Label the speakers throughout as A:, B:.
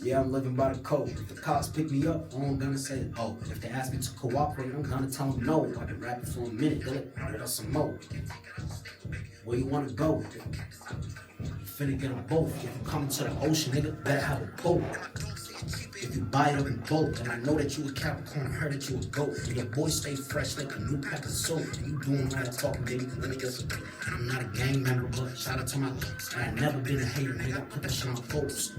A: Yeah, I'm living by the code. If the cops pick me up, all I'm gonna say is, oh. If they ask me to cooperate, I'm gonna tell them no. I've been rapping for a minute, let us some more. Where you wanna go? Finna get them both. If you come to the ocean, nigga, better have a boat. If you buy it up in bulk, and I know that you a Capricorn, heard that you a goat. And your boy stay fresh like a new pack of soap. And you doing all that talking, baby, let me get some. I'm not a gang member, but shout out to my I ain't never been a hater, nigga. I put that shit on folks.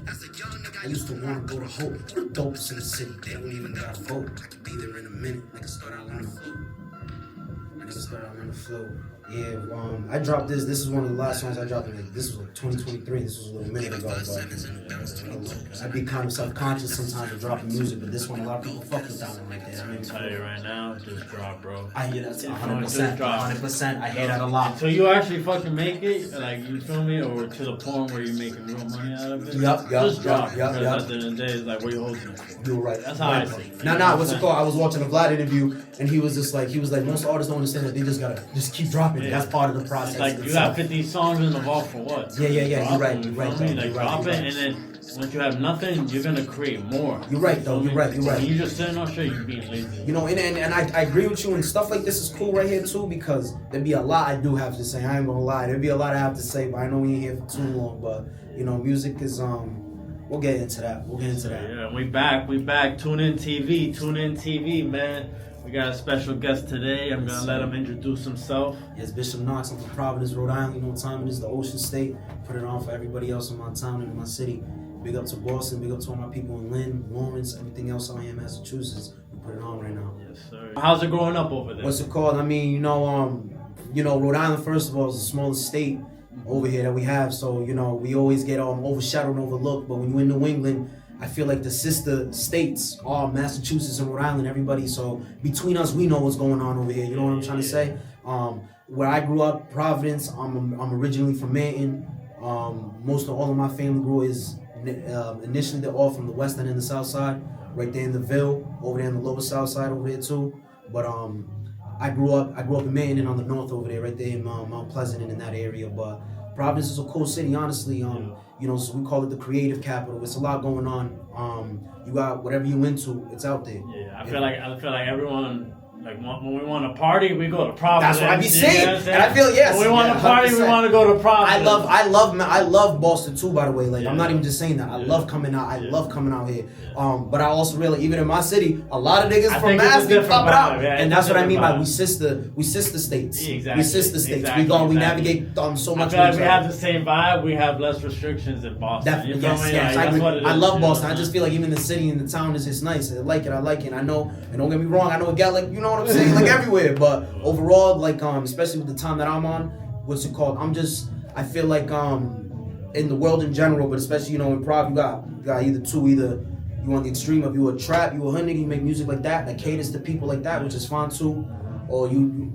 A: I used to wanna go to Hope. The dopest in the city, they don't even gotta vote. I could be there in a minute, nigga start out on the floor. Nigga start out on the floor. Yeah, I dropped this. This is one of the last songs I dropped. This was like 2023. This was a little minute ago. But I'd be kind of self-conscious sometimes of dropping music, but this one, a lot of people fuck with that one like that.
B: I'm tell you right now, just drop, bro.
A: I hear that 100%. 100%. I hear that a lot.
B: So you actually fucking make it, like, you feel me, or to the point where you're making real money out of it. Just drop. Because at the end of the day, it's like, what you holding it for?
A: You're right.
B: That's how I see it.
A: Nah. What's it called? I was watching a Vlad interview, and he was like, most artists don't understand that they just gotta keep dropping. Yeah. That's part of the process.
B: It's like you got 50 songs in the vault for what?
A: Yeah. You're right.
B: Like drop it, and then once you have nothing, you're gonna create more.
A: You're right, though. You're right.
B: When you just sitting on shit, you're being lazy.
A: You know, and I agree with you, and stuff like this is cool right here too, because there'd be a lot I do have to say. I ain't gonna lie, there'd be a lot I have to say, but I know we ain't here for too long. But you know, music is we'll get into that.
B: Yeah, we back. Tune in TV, man. We got a special guest today. I'm gonna let him introduce himself.
A: Yes, Bishop Knox. I'm from Providence, Rhode Island. You know what time it is, the Ocean State. Put it on for everybody else in my town and in my city. Big up to Boston. Big up to all my people in Lynn, Lawrence, everything else out here in Massachusetts. We put it on right now.
B: Yes, sir. How's it growing up over there?
A: What's it called? I mean, Rhode Island, first of all, is the smallest state over here that we have. So, we always get overshadowed and overlooked. But when you're in New England, I feel like the sister states are Massachusetts and Rhode Island, everybody. So between us, we know what's going on over here. You know what I'm trying to say? Where I grew up, Providence, I'm originally from Manton. Most of all of my family initially they're all from the west end and the south side, right there in the Ville, over there in the lower south side over there too. But I grew up in Manton and on the north over there, right there in Mount Pleasant and in that area. But Providence is a cool city, honestly. So we call it the creative capital. It's a lot going on. You got whatever you into, it's out there.
B: Yeah, I feel like everyone, like when we want to party, we go to Providence.
A: That's what I be saying. And I feel
B: when we want to party, 100%. We want to go to Providence.
A: I love Boston too. By the way, I'm not even just saying that. I love coming out. I love coming out here. But I also realize even in my city, a lot of niggas from Mass be popping out, and that's what I mean by we sister states.
B: Exactly.
A: We sister states. We navigate so much.
B: I feel like we have the same vibe. We have less restrictions in Boston.
A: Definitely, yes. I love Boston. I just feel like even the city and the town is just nice. I like it. I know, and don't get me wrong. I know it got like what I'm saying, like everywhere, but overall, especially with the time that I'm on, I feel like in the world in general, but especially in improv, you got either you want the extreme of you a trap, you a hood nigga, you make music like that caters to people like that, which is fine too, or you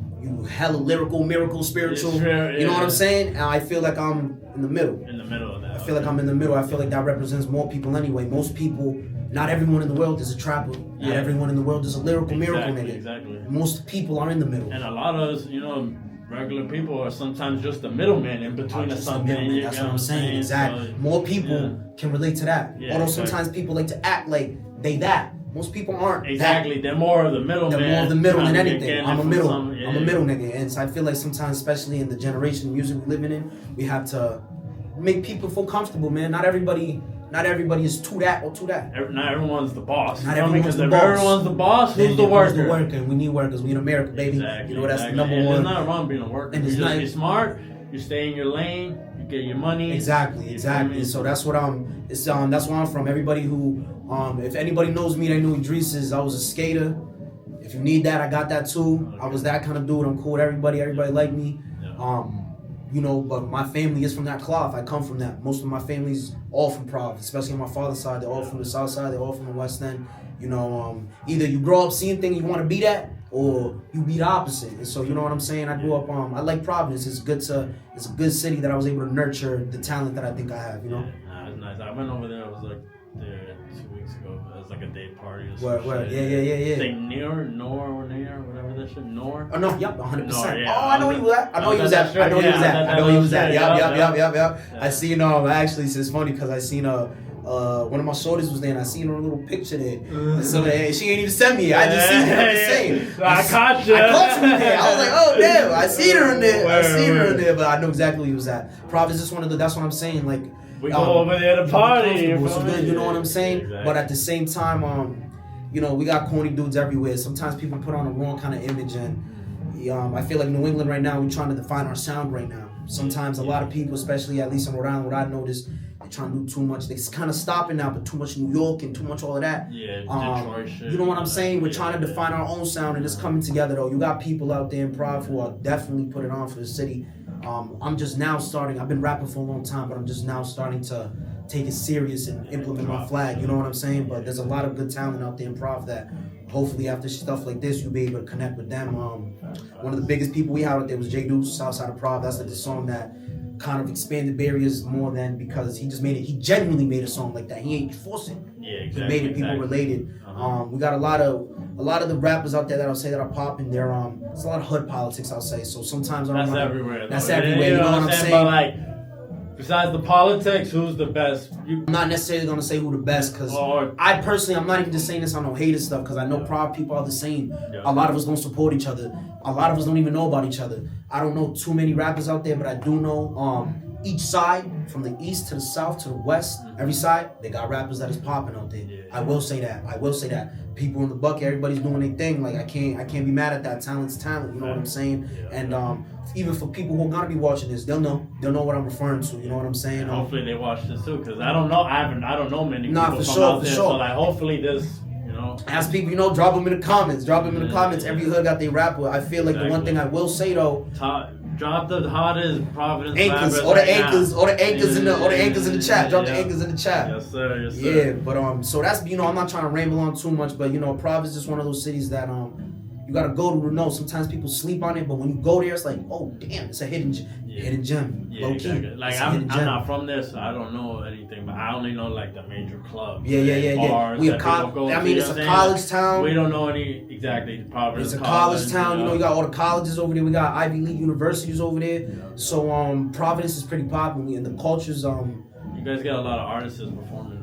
A: hella lyrical, miracle, spiritual, you know what I'm saying? And I feel like I'm in the middle.
B: In the middle of that.
A: I feel like I'm in the middle. I feel like that represents more people anyway. Most people. Not everyone in the world is a trapper. Yeah. Not everyone in the world is a lyrical miracle nigga.
B: Exactly.
A: Most people are in the middle.
B: And a lot of us, regular people are sometimes just the middleman in between something.
A: That's what I'm saying. Exactly. So, more people can relate to that.
B: Yeah,
A: although sometimes people like to act like they that. Most people aren't.
B: Exactly.
A: That.
B: They're more of the middleman.
A: They're more of the middle than anything. I'm a middle.
B: I'm
A: a middle nigga. And so I feel like sometimes, especially in the generation of music we're living in, we have to make people feel comfortable, man. Not everybody is to that or to that.
B: Not everyone's the boss.
A: Not everyone's the boss.
B: If everyone's the boss, who's the worker?
A: Who's the worker? We need workers. We in America, baby.
B: Exactly.
A: That's the number one.
B: There's nothing wrong being a worker. And you're smart. You stay in your lane. You get your money.
A: Exactly. So that's what that's where I'm from. Everybody who, if anybody knows me, they know Idris is. I was a skater. If you need that, I got that too. Okay. I was that kind of dude. I'm cool with everybody. Everybody like me. Yeah. But my family is from that cloth. I come from that. Most of my family's all from Providence, especially on my father's side. They're all from the south side. They're all from the west end. Either you grow up seeing things you want to be that, or you be the opposite. And so, you know what I'm saying? I grew up. I like Providence. It's a good city that I was able to nurture the talent that I think I have.
B: Yeah, it's nice. I went over there. I was there 2 weeks ago. It was like a day party or
A: something.
B: Where?
A: Yeah.
B: Say Nor, whatever that shit. Nor.
A: Oh no, yep, 100%.
B: Yeah.
A: Oh, I know he was at. I know he was at. Yep. I seen actually, it's funny because I seen one of my shorties was there, and I seen her little picture there. And so she ain't even sent me it. I just seen her. I'm just saying.
B: I caught you.
A: I caught you there. I was like, oh damn, I seen her in there. But I know exactly where he was at. Providence is one of the. That's what I'm saying. Like
B: we go over there to party.
A: So good, you know what I'm saying? Exactly. But at the same time, we got corny dudes everywhere. Sometimes people put on the wrong kind of image, and I feel like New England right now, we're trying to define our sound right now. Sometimes a lot of people, especially at least in Rhode Island, what I noticed, they're trying to do too much. They're kind of stopping now, but too much New York and too much all of that.
B: Yeah, Detroit shit.
A: You know what I'm saying? We're trying to define our own sound, and it's coming together though. You got people out there in Prov who are definitely putting on for the city. I'm just now starting. I've been rapping for a long time, but I'm just now starting to take it serious and implement my flag. You know what I'm saying? But there's a lot of good talent out there in Prov that hopefully after stuff like this, you'll be able to connect with them. One of the biggest people we had out there was J Deuce, Southside of Prov. That's like the song that kind of expanded barriers more than because he just made it. He genuinely made a song like that. He ain't forcing.
B: Yeah, exactly.
A: He made it people related. We got a lot of the rappers out there that I'll say that are popping. They're it's a lot of hood politics, I'll say. So sometimes I don't know.
B: Everywhere.
A: That's everywhere. You know what I'm saying?
B: But like, besides the politics, who's the best?
A: I'm not necessarily gonna say who the best because I personally, I'm not even just saying this on no hater stuff because I know Prov people are the same. Yeah. A lot of us don't support each other. A lot of us don't even know about each other. I don't know too many rappers out there, but I do know each side, from the east to the south to the west, every side, they got rappers that is popping out there. Yeah. I will say that. People in the bucket, everybody's doing their thing. Like I can't be mad at that. Talent's talent, you know what I'm saying? Yeah. And even for people who are gonna be watching this, they'll know what I'm referring to. You know what I'm saying?
B: Hopefully they watch this too, because I don't know many people from out there. So like hopefully this.
A: Ask people, drop them in the comments. Every hood got their rapper. I feel like the one thing I will say though,
B: drop the hottest Providence
A: anchors, or the anchors in the chat. Drop the anchors in the chat.
B: Yes sir.
A: Yeah, but so that's I'm not trying to ramble on too much, but Providence is just one of those cities that you gotta go to know. Sometimes people sleep on it, but when you go there, it's like, oh damn, it's a hidden gem.
B: Yeah,
A: low
B: exactly.
A: key.
B: Like I'm not from there, so I don't know anything, but I only know like the major clubs.
A: Yeah.
B: Bars
A: It's a college town.
B: We don't know any exactly. Providence.
A: It's a college town. You got all the colleges over there. We got Ivy League universities over there. Yeah. So Providence is pretty popular, and the culture's
B: You guys got a lot of artists performing.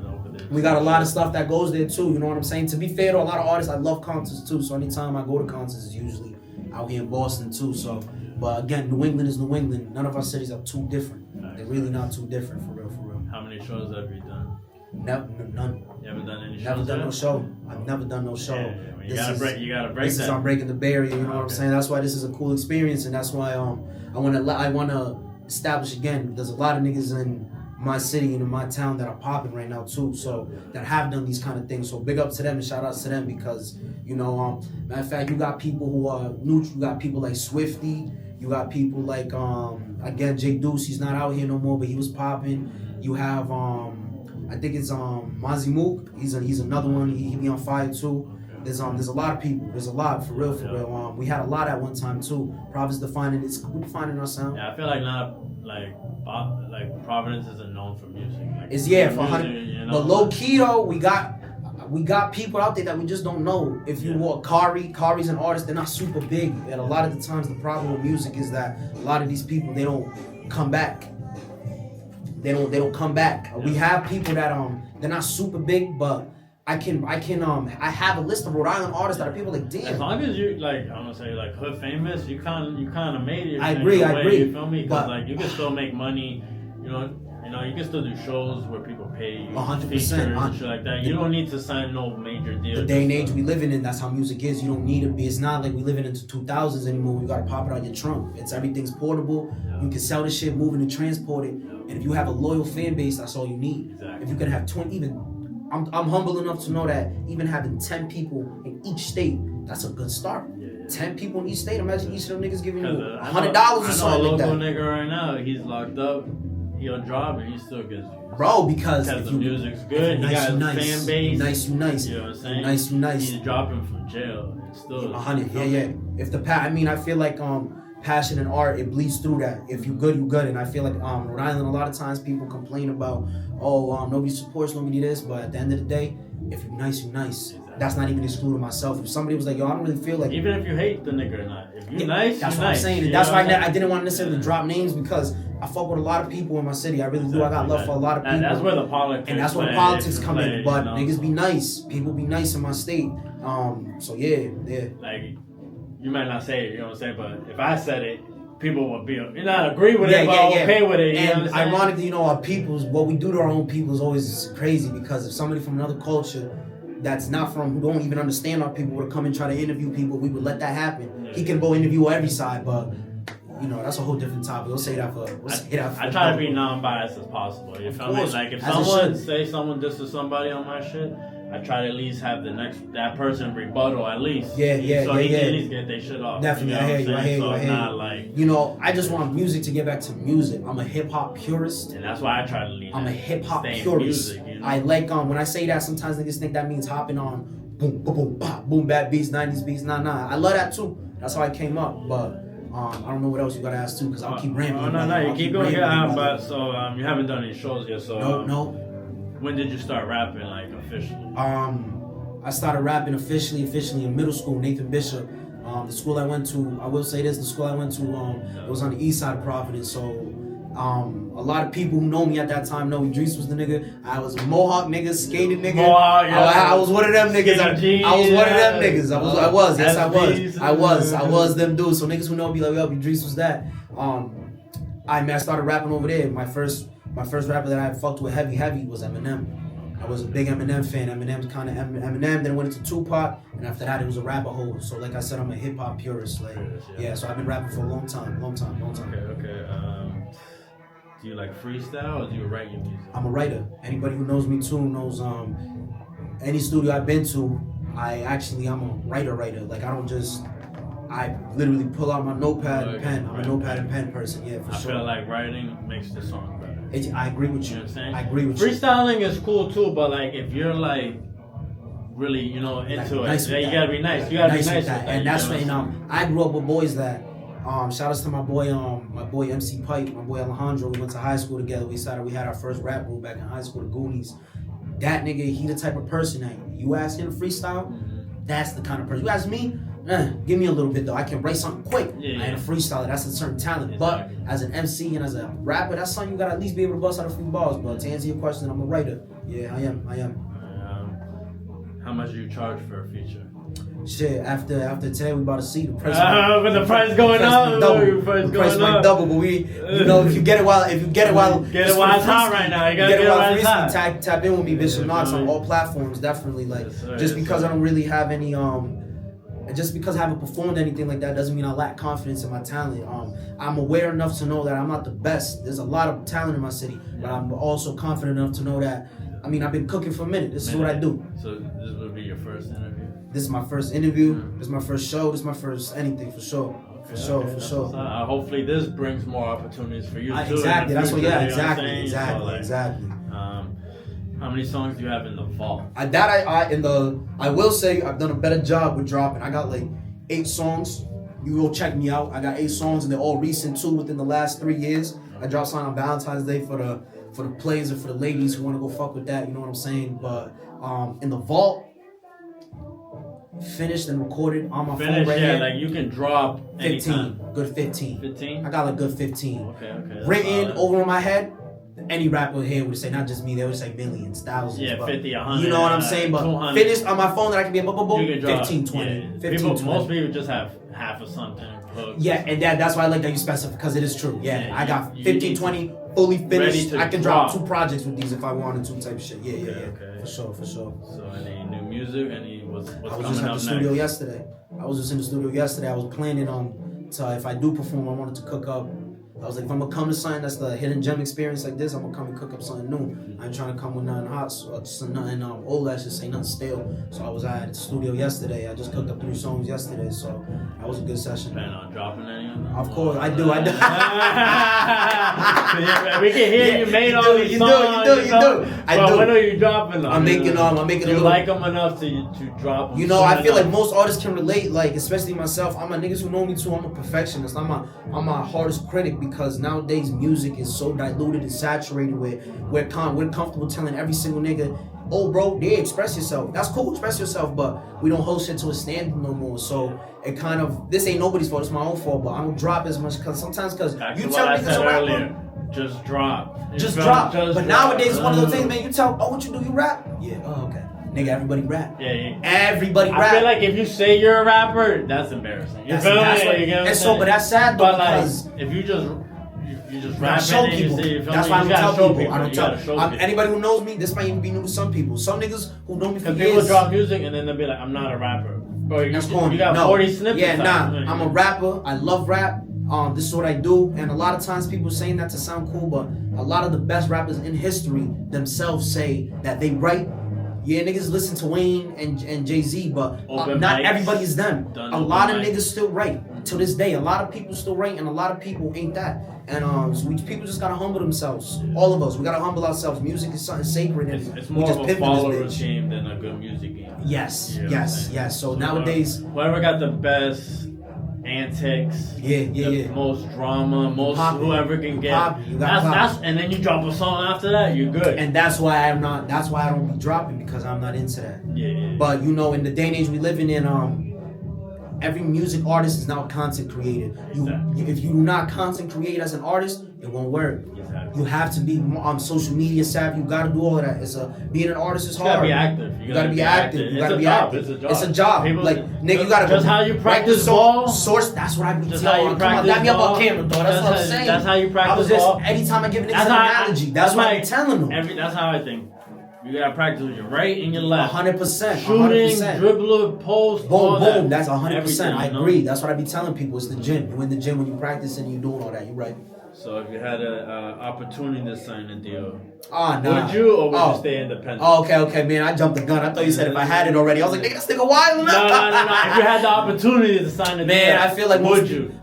A: We got a lot of stuff that goes there too, you know what I'm saying? To be fair to a lot of artists, I love concerts too. So anytime I go to concerts, it's usually out here in Boston too. So, but again, New England is New England. None of our cities are too different. They're really not too different, for real.
B: How many shows have you done?
A: None.
B: You haven't done any shows?
A: Never done no show. I've never done no show.
B: Yeah. You gotta break
A: this is I'm breaking the barrier, you know what I'm saying? That's why this is a cool experience, and that's why I wanna establish again. There's a lot of niggas in my city and in my town that are popping right now too, so that have done these kind of things. So big up to them and shout out to them because matter of fact, you got people who are neutral. You got people like Swifty. You got people like again J Deuce. He's not out here no more, but he was popping. You have I think it's Mazi Mook. He's another one. He be on fire too. There's a lot of people. There's a lot for real. We had a lot at one time too. Providence defining our sound.
B: Yeah, I feel like not like Providence isn't known for music. Like,
A: it's for 100. But low key though, we got people out there that we just don't know. If you walk Kari's an artist, they're not super big, and a lot of the times the problem with music is that a lot of these people they don't come back. They don't come back. Yeah. We have people that they're not super big, but I have a list of Rhode Island artists that are people like damn.
B: As long as you like, I'm gonna say like hood famous, you kind of made it.
A: I agree.
B: You feel me? Because like you can still make money. You can still do shows where people pay you 100% and shit like that. You don't need to sign no major deal.
A: The day and age we living in, that's how music is. You don't need to be. It's not like we living into 2000s anymore. You gotta pop it out your trunk. Everything's portable. Yeah. You can sell this shit, move it and transport it. And if you have a loyal fan base, that's all you need.
B: Exactly.
A: If you can have 20, I'm humble enough to know that even having 10 people in each state, that's a good start. 10 people in each state. Imagine each of them niggas giving you $100 or something like that. I know a local
B: nigga right now. He's locked up. He'll drop and he still gets you.
A: Bro, because
B: the music's good. He got his fan base.
A: You nice.
B: You know what I'm saying?
A: Nice.
B: He's dropping from jail. It's still
A: 100. Yeah. If I feel like passion and art, it bleeds through that. If you good, you good. And I feel like Rhode Island, a lot of times people complain about nobody supports nobody this, but at the end of the day, if you nice, you nice.
B: Exactly.
A: that's not even excluding myself. If somebody was like, yo, I don't really feel like...
B: Even if you hate the nigga or not. If you're nice,
A: that's
B: you're
A: what
B: nice.
A: I'm saying. And that's why I didn't want to necessarily drop names, because I fuck with a lot of people in my city. I really do. I got love for a lot of people.
B: And that's where the politics...
A: And that's where the politics come in. But niggas be nice. People be nice in my state. So yeah.
B: Like, you might not say it, you know what I'm saying? But if I said it, people would be, not agree with it, but okay with it. You know what I'm saying?
A: Ironically, our peoples, what we do to our own people is always crazy, because if somebody from another culture that's not from, who don't even understand our people, would come and try to interview people, we would let that happen. Yeah. He can go interview every side, but that's a whole different topic. We'll say that for.
B: I try to be non-biased as possible. You feel me? Like if someone disses somebody on my shit, I try to at least have that person rebuttal at least. So he can at least get their shit off.
A: Definitely, I hear you.
B: Not like,
A: I just want music to get back to music. I'm a hip hop purist.
B: And that's why I try to lean.
A: I'm a hip hop purist. Music, I like when I say that, sometimes niggas think that means hopping on boom boom boom pop boom bad beats, 90s beats. Nah. I love that too. That's how I came up, but. I don't know what else you gotta ask too, because I'll keep rambling.
B: No, you keep going. But you haven't done any shows yet, so
A: no.
B: When did you start rapping, like officially?
A: I started rapping officially in middle school. Nathan Bishop, the school I went to. I will say this: the school I went to, it was on the east side of Providence. So, a lot of people who know me at that time know Idris was the nigga. I was a Mohawk nigga, skated nigga. I was one of them niggas. I was one of them niggas. I was them dudes. So niggas who know me like, yo, Idris was that. I started rapping over there. My first rapper that I fucked with heavy was Eminem. I was a big Eminem fan. Eminem's kind of Eminem. Then went into Tupac, and after that it was a rabbit hole. So like I said, I'm a hip hop purist. Like so I've been rapping for a long time.
B: Okay. Do you like freestyle or do you write your music?
A: I'm a writer. Anybody who knows me too knows any studio I've been to, I'm a writer. Like I literally pull out my notepad and pen. I'm a notepad and pen person, for sure.
B: I feel like writing makes the song better.
A: I agree with you.
B: You know what I'm saying?
A: I agree with you.
B: Freestyling is cool too, but like if you're like really, into it, you gotta be nice. You gotta be nice with that.
A: And that's when I grew up with boys that shout outs to my boy MC Pipe, my boy Alejandro. We went to high school together. We had our first rap group back in high school, the Goonies. That nigga, he the type of person that you ask him to freestyle, that's the kind of person. You ask me, give me a little bit though. I can write something quick. I ain't a freestyler. That's a certain talent. Exactly. But as an MC and as a rapper, that's something you gotta at least be able to bust out a few balls. But to answer your question, I'm a writer. Yeah, I am.
B: How much do you charge for a feature?
A: Shit, after today we about to see the price.
B: But the price going up.
A: The price might double, but if you get it while
B: it's hot right now. You gotta get it while it's hot.
A: Tap in with me, Bishop Knox on all platforms, definitely. Like just because I don't really have any just because I haven't performed anything like that doesn't mean I lack confidence in my talent. I'm aware enough to know that I'm not the best. There's a lot of talent in my city, but I'm also confident enough to know that. I've been cooking for a minute. This is what I do.
B: So this would be your first interview?
A: This is my first interview. This is my first show. This is my first anything for sure. For sure.
B: Hopefully this brings more opportunities for you too.
A: Exactly. That's what. Yeah. Exactly.
B: How many songs do you have in the vault?
A: I will say I've done a better job with dropping. I got like 8 songs. You go check me out. I got 8 songs and they're all recent too, within the last 3 years. I dropped something on Valentine's Day for the players and for the ladies who want to go fuck with that. You know what I'm saying? But in the vault, finished and recorded on my phone right here.
B: Like you can drop
A: 15.
B: Anytime.
A: Good 15.
B: 15?
A: I got like good 15.
B: Okay.
A: Written over in my head. Any rapper here would say, not just me, they would say millions, thousands.
B: Yeah, 50, 100.
A: You know what I'm saying? But
B: 200.
A: finished on my phone that I can be 15, 20.
B: Yeah.
A: 15, 20.
B: Most people just have half of something.
A: Yeah, and that's why I like that you specify, because it is true. Yeah, I got 15, 20, fully finished. I can drop 2 projects with these if I wanted to, type of shit. Yeah.
B: Okay.
A: For sure.
B: So any new music? What's coming up next?
A: I was just in the studio yesterday. I was planning to, if I do perform, I wanted to cook up. I was like, if I'm gonna come to something that's the hidden gem experience like this, I'm gonna come and cook up something new. I ain't trying to come with nothing hot, so nothing old, that just ain't nothing stale. So I was at the studio yesterday. I just cooked up 3 songs yesterday, so that was a good session.
B: Plan on dropping any of them?
A: Of course, I do.
B: We can hear you made all these songs.
A: You do.
B: But when are you dropping them?
A: I'm making
B: Do you like them enough to drop them?
A: I feel like most artists can relate, like especially myself. I'm a niggas who know me too. I'm a perfectionist. I'm my hardest critic. Because nowadays music is so diluted and saturated we're comfortable telling every single nigga oh, bro, yeah, express yourself. That's cool, express yourself, but we don't hold shit to a standard no more. So it kind of, this ain't nobody's fault, it's my own fault, but I don't drop as much because sometimes, because you tell me to rap,
B: just drop.
A: But nowadays, it's one of those things, man, you tell, oh, what you do, you rap? Yeah, oh, okay. Nigga, everybody rap.
B: Yeah.
A: Everybody rap.
B: I feel like if you say you're a rapper, that's embarrassing. You feel me?
A: And so, but that's sad though,
B: but
A: because
B: like, if you just rap
A: show
B: and
A: people.
B: You say,
A: that's why I don't tell people.
B: People.
A: I don't tell. Anybody who knows me, this might even be new to some people. Some niggas who know me for years.
B: People drop music and then they'll be like, I'm not a rapper. Bro, you got 40 snippets.
A: Yeah, nah. I'm a rapper. I love rap. This is what I do, and a lot of times people saying that to sound cool, but a lot of the best rappers in history themselves say that they write. Yeah, niggas listen to Wayne and Jay-Z, but not everybody is them. A lot of niggas still write to this day. A lot of people still write, and a lot of people ain't that. And so people just gotta humble themselves. All of us, we gotta humble ourselves. Music is something sacred, and
B: it's more of a follower game than a good music game.
A: Yes, you know yes. So nowadays,
B: whoever got the best antics,
A: the
B: most drama, most whoever can get.
A: That's
B: and then you drop a song after that, you're good.
A: And that's why that's why I don't be dropping, because I'm not into that.
B: Yeah.
A: But you know, in the day and age we living in, every music artist is now a content creator. If you do not content create as an artist, it won't work.
B: Exactly.
A: You have to be on social media savvy. You gotta do all of that. Being an artist is hard.
B: You gotta be active.
A: You gotta be active. You gotta be active.
B: It's a job.
A: People, like, nigga, you gotta
B: just how you practice ball.
A: Source. That's what I be
B: telling.
A: Come on, back me up on camera, though. That's what I'm saying.
B: That's how you practice ball.
A: Anytime I give an analogy, that's what I'm telling them.
B: That's how I think. You gotta practice with your right and your left.
A: 100%.
B: Shooting, dribbler, post,
A: boom. That's 100%. I agree. That's what I be telling people. It's the gym. You in the gym when you practice and you doing all that. You right.
B: So if you had an opportunity to sign a deal,
A: nah.
B: Would you or would you stay independent?
A: Oh, okay, man. I jumped the gun. I thought you said if I had it already. I was like, nigga, this nigga wild enough.
B: No. If you had the opportunity to sign a deal,
A: man, I feel like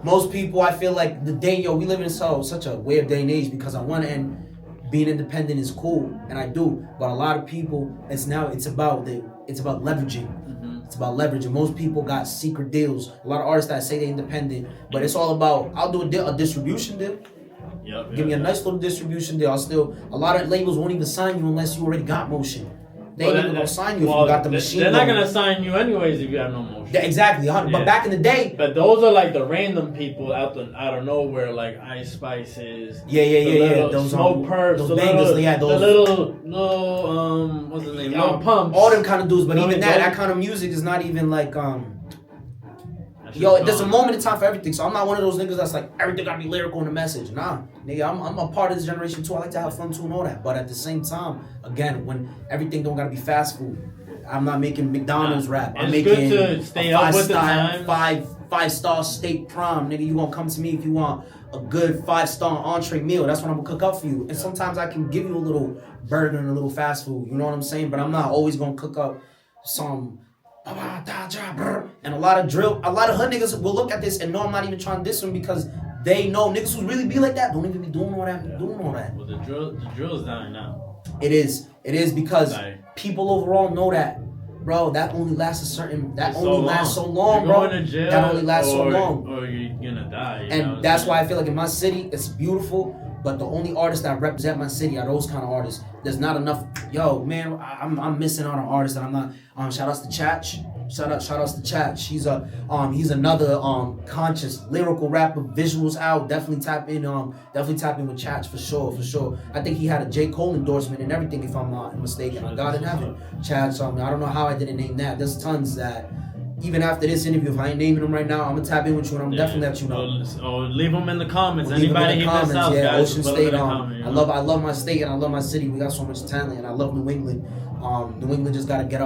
B: most
A: people, I feel like the day, we live in such a weird day and age, because on one end, being independent is cool, and I do. But a lot of people, it's about leveraging.
B: Mm-hmm.
A: It's about leveraging. Most people got secret deals. A lot of artists that say they're independent, but it's all about, I'll do a distribution deal. Give me a nice little distribution deal. A lot of labels won't even sign you unless you already got motion. They ain't even gonna sign you if you got the machine.
B: They're not gonna sign you anyways if you have no motion.
A: Yeah, exactly. But back in the day.
B: But those are like the random people out of nowhere, like Ice Spices.
A: Yeah.
B: Those Smoke Perps.
A: Those bangers.
B: The little what's his name? Little Pumps.
A: All them kind of dudes. But even that kind of music is not even like there's a moment in time for everything. So I'm not one of those niggas that's like, everything gotta be lyrical in the message. Nah, nigga, I'm a part of this generation too. I like to have fun too and all that. But at the same time, again, when everything don't gotta be fast food, I'm not making McDonald's rap. I'm making
B: good to stay up with the time.
A: Five-star steak prime, nigga. You gonna come to me if you want a good 5-star entree meal. That's what I'm gonna cook up for you. And sometimes I can give you a little burger and a little fast food. You know what I'm saying? But I'm not always gonna cook up some. And a lot of hood niggas will look at this and know I'm not even trying to diss them, because they know niggas who really be like that don't even be doing all that.
B: Well, the drill is dying now.
A: It is because people overall know that, bro. That only lasts so long, bro.
B: You're going to jail,
A: that only lasts so long,
B: or you're gonna die.
A: And that's why I feel like in my city it's beautiful. But the only artists that represent my city are those kind of artists. There's not enough. Yo, man, I'm missing out on artists that I'm not. Shout outs to Chach. Shout outs to Chach. He's another conscious lyrical rapper. Visuals out. Definitely tap in with Chach for sure. I think he had a J. Cole endorsement and everything, if I'm not mistaken. I got in heaven. Chach. I don't know how I didn't name that. There's tons that. Even after this interview, if I ain't naming them right now, I'm gonna tap in with you and I'm definitely let you know.
B: Or leave them in the comments. Anybody he missed out, guys.
A: Ocean State. I love my state and I love my city. We got so much talent, and I love New England. New England just gotta get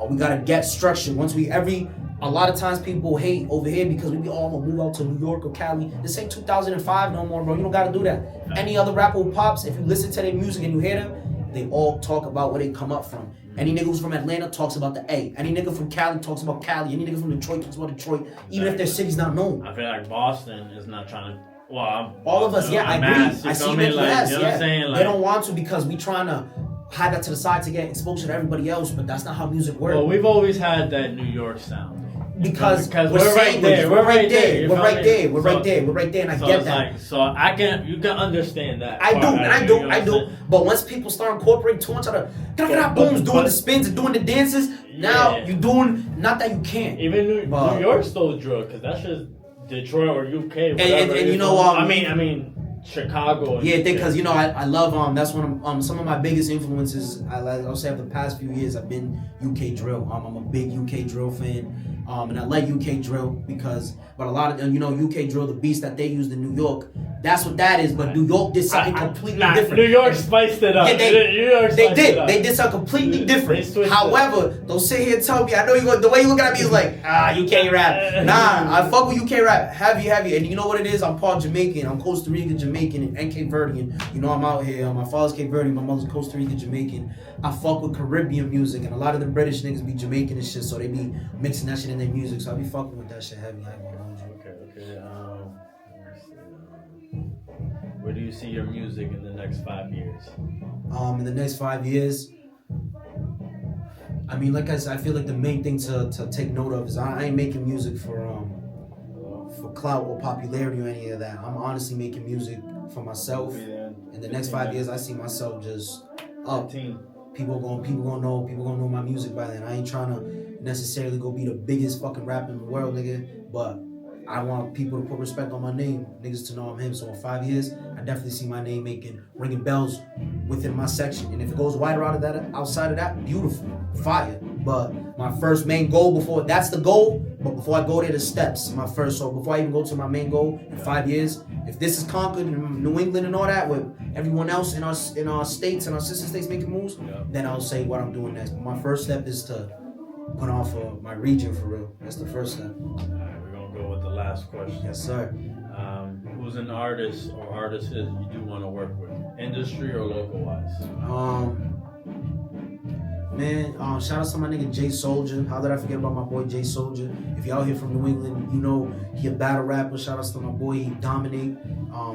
A: we gotta get structured. A lot of times people hate over here because we be all gonna move out to New York or Cali. This ain't 2005 no more, bro. You don't gotta do that. Any other rapper who pops, if you listen to their music and you hear them, they all talk about where they come up from. Any nigga who's from Atlanta talks about the A. Any nigga from Cali talks about Cali. Any nigga from Detroit talks about Detroit, even if their city's not known.
B: I feel like Boston is not trying to. Well,
A: all of us, I agree. I see them less.
B: You know what I'm saying?
A: They don't want to because we trying to hide that to the side to get exposure to everybody else, but that's not how music works.
B: Well, we've always had that New York sound.
A: because
B: we're right there. We're right there.
A: We're right there. We're right there. We're right there, and I get that.
B: Like, so you can understand that.
A: I do. But once people start incorporating too much of the booms, doing the spins and doing the dances, now you're doing, not that you can't.
B: Even New York stole drill, because that's just Detroit or UK. Whatever.
A: And you know,
B: I mean. Chicago.
A: Yeah, because I love that's one of some of my biggest influences. I'll say over the past few years I've been UK drill. I'm a big UK drill fan, and I like UK drill but a lot of UK drill, the beats that they used in New York, that's what that is. But New York did something completely different.
B: New York spiced it up.
A: Yeah, they did something completely different. However, don't sit here and tell me. I know the way you look at me is like UK rap. Nah, I fuck with UK rap heavy, and you know what it is? I'm part Jamaican. I'm Costa Rican, Jamaican, and Cape Verdean. You know, I'm out here. My father's Cape Verdean, my mother's Costa Rican, Jamaican. I fuck with Caribbean music, and a lot of the British niggas be Jamaican and shit, so they be mixing that shit in their music. So I be fucking with that shit heavy.
B: Okay. Where do you see your music in the next 5 years? In
A: the next 5 years, I mean, like I said, I feel like the main thing to take note of is I ain't making music for clout or popularity or any of that. I'm honestly making music for myself. In the next 5 years, I see myself just up. People gonna know my music by then. I ain't trying to necessarily go be the biggest fucking rapper in the world, nigga, but I want people to put respect on my name, niggas to know I'm him. So in 5 years, I definitely see my name ringing bells within my section. And if it goes wider outside of that, beautiful, fire. But my first main goal that's the goal. But before I go there, the steps. So before I even go to my main goal in 5 years, if this is conquered in New England and all that, with everyone else in our states and our sister states making moves, then I'll say what I'm doing next. But my first step is to put on for my region for real. That's the first step.
B: Go with the last question.
A: Yes, sir.
B: Who's an artist or artist you do want to work with, industry or local wise?
A: Shout out to my nigga Jay Soldier. How did I forget about my boy Jay Soldier? If y'all here from New England, you know he a battle rapper. Shout out to my boy, he dominate.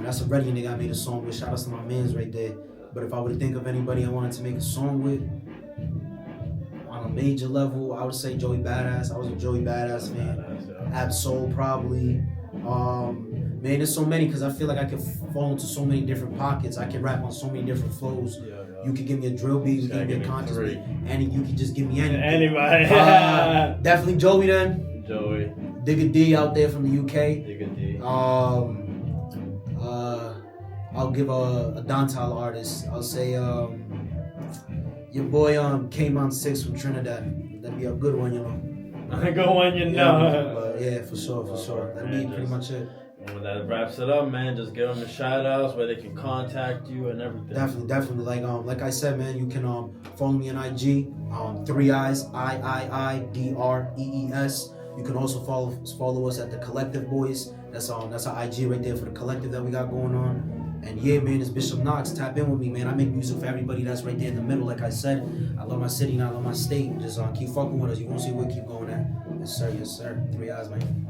A: That's a ready nigga I made a song with. Shout out to my mans right there. But if I were to think of anybody I wanted to make a song with on a major level, I would say Joey Badass. I was a Joey Badass fan. Absol probably. Man, there's so many because I feel like I can fall into so many different pockets. I can rap on so many different flows. You could give me a drill beat, you could give me a conscious beat, and you could just give me anything.
B: Anybody.
A: Definitely Joey then.
B: Joey.
A: Digga D out there from the UK.
B: Digga D.
A: I'll give a dancehall artist. I'll say your boy came on 6 from Trinidad. That'd be a good one, you know.
B: A good one, you know.
A: But yeah, for sure. That'd be pretty much it.
B: Well, that wraps it up, man. Just give them the shout outs where they can contact you and everything.
A: Definitely. Like I said, man, you can follow me on IG, 3 eyes, IIIDREES. You can also follow us at the Collective Boys. That's our IG right there for the collective that we got going on. And yeah, man, it's Bishop Knox. Tap in with me, man. I make music for everybody that's right there in the middle. Like I said, I love my city and I love my state. Just keep fucking with us. You won't see where we keep going at. Yes, sir. 3 eyes, man.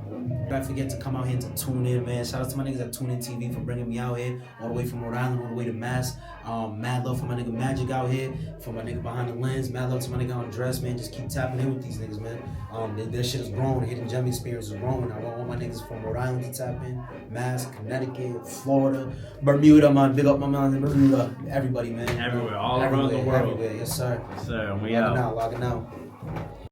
A: Don't forget to come out here to tune in, man. Shout out to my niggas at Tune In TV for bringing me out here, all the way from Rhode Island, all the way to Mass. Mad love for my nigga Magic out here, for my nigga Behind the Lens. Mad love to my nigga on Dress, man. Just keep tapping in with these niggas, man. Their shit is growing. The Hidden Gem experience is growing. I want all my niggas from Rhode Island to tap in. Mass, Connecticut, Florida, Bermuda, man. Big up my man in Bermuda. Everybody, man.
B: Everywhere, all around the world.
A: Everywhere, yes, sir.
B: Yes, sir. We
A: Logging out.